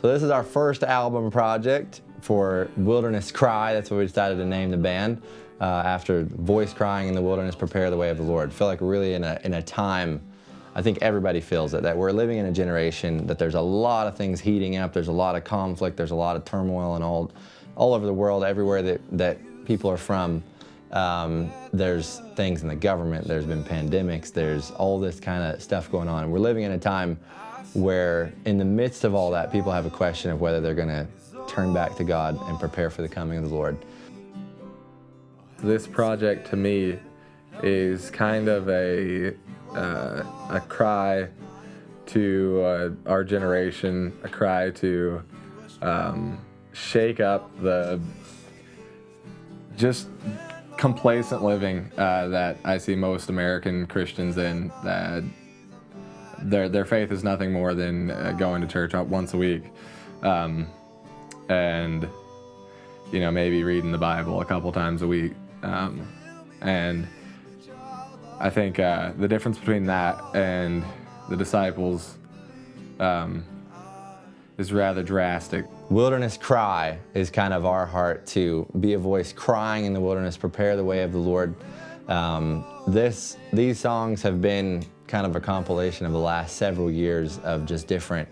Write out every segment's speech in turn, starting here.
So this is our first album project for Wilderness Cry. That's what we decided to name the band after voice crying in the wilderness, prepare the way of the Lord. I feel like we're really in a time, I think everybody feels it, that we're living in a generation that there's a lot of things heating up, there's a lot of conflict, there's a lot of turmoil and all over the world, everywhere that people are from. There's things in the government, there's been pandemics, there's all this kind of stuff going on. And we're living in a time where in the midst of all that, people have a question of whether they're going to turn back to God and prepare for the coming of the Lord. This project to me is kind of a cry to our generation, a cry to shake up the just complacent living that I see most American Christians in. That their faith is nothing more than going to church once a week, and maybe reading the Bible a couple times a week. And I think the difference between that and the disciples is rather drastic. Wilderness Cry is kind of our heart to be a voice crying in the wilderness, prepare the way of the Lord. These songs have been kind of a compilation of the last several years of just different,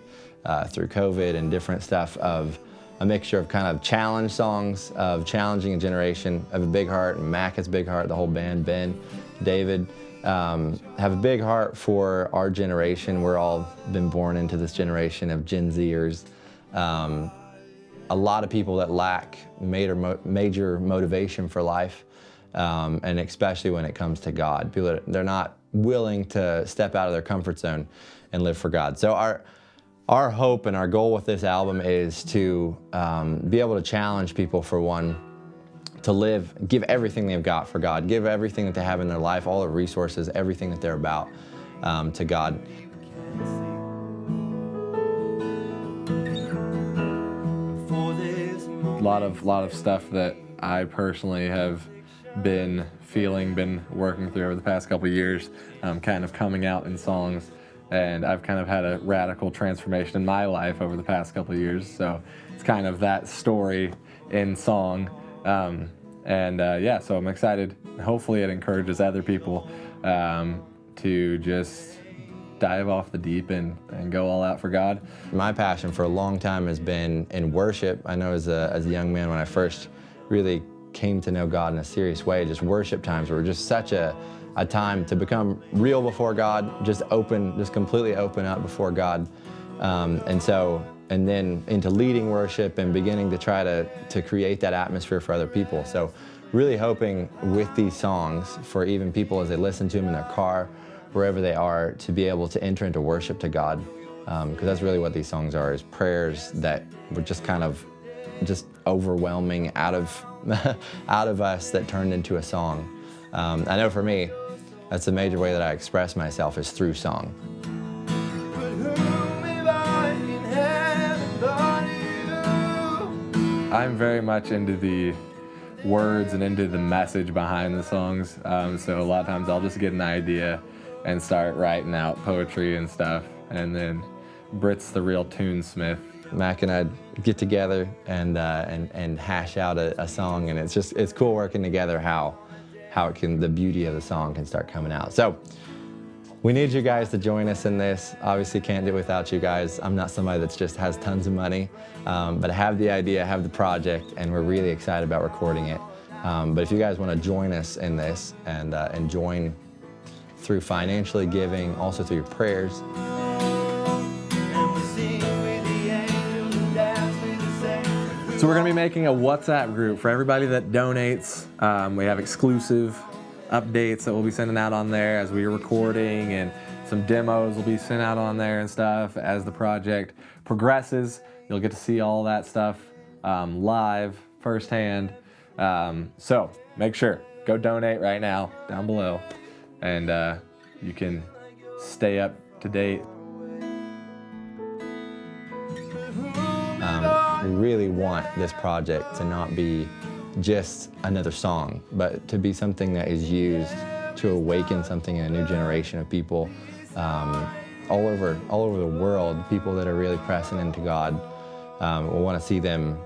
through COVID and different stuff, of a mixture of kind of challenge songs, of challenging a generation, of a big heart. And Mac has a big heart, the whole band, Ben, David, have a big heart for our generation. We're all been born into this generation of Gen Zers. A lot of people that lack major motivation for life, and especially when it comes to God. People they're not willing to step out of their comfort zone and live for God. So our hope and our goal with this album is to be able to challenge people, for one, to give everything they've got for God, give everything that they have in their life, all the resources, everything that they're about, to God. A lot of stuff that I personally have been working through over the past couple of years, kind of coming out in songs. And I've kind of had a radical transformation in my life over the past couple of years. So it's kind of that story in song. So I'm excited. Hopefully it encourages other people to just dive off the deep end and go all out for God. My passion for a long time has been in worship. I know as a young man, when I first really came to know God in a serious way, just worship times were just such a time to become real before God, just completely open up before God. And then into leading worship and beginning to try to create that atmosphere for other people. So really hoping with these songs for even people as they listen to them in their car, wherever they are, to be able to enter into worship to God. Because that's really what these songs are, is prayers that were just kind of just overwhelming out of us that turned into a song. I know for me, that's a major way that I express myself, is through song. I'm very much into the words and into the message behind the songs. So a lot of times I'll just get an idea and start writing out poetry and stuff. And then Britt's the real tunesmith. Mac and I get together and hash out a song, and it's cool working together how the beauty of the song can start coming out. So we need you guys to join us in this. Obviously can't do it without you guys. I'm not somebody that just has tons of money, but I have the idea, I have the project, and we're really excited about recording it. But if you guys want to join us in this and join through financially giving, also through your prayers. So we're going to be making a WhatsApp group for everybody that donates. We have exclusive updates that we'll be sending out on there as we're recording, and some demos will be sent out on there and stuff. As the project progresses, you'll get to see all that stuff live, firsthand. So make sure, go donate right now down below, and you can stay up to date. We really want this project to not be just another song, but to be something that is used to awaken something in a new generation of people all over the world, people that are really pressing into God, we want to see them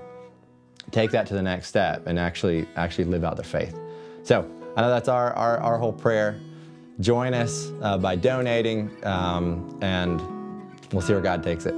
take that to the next step and actually live out their faith. So I know that's our whole prayer. Join us by donating, and we'll see where God takes it.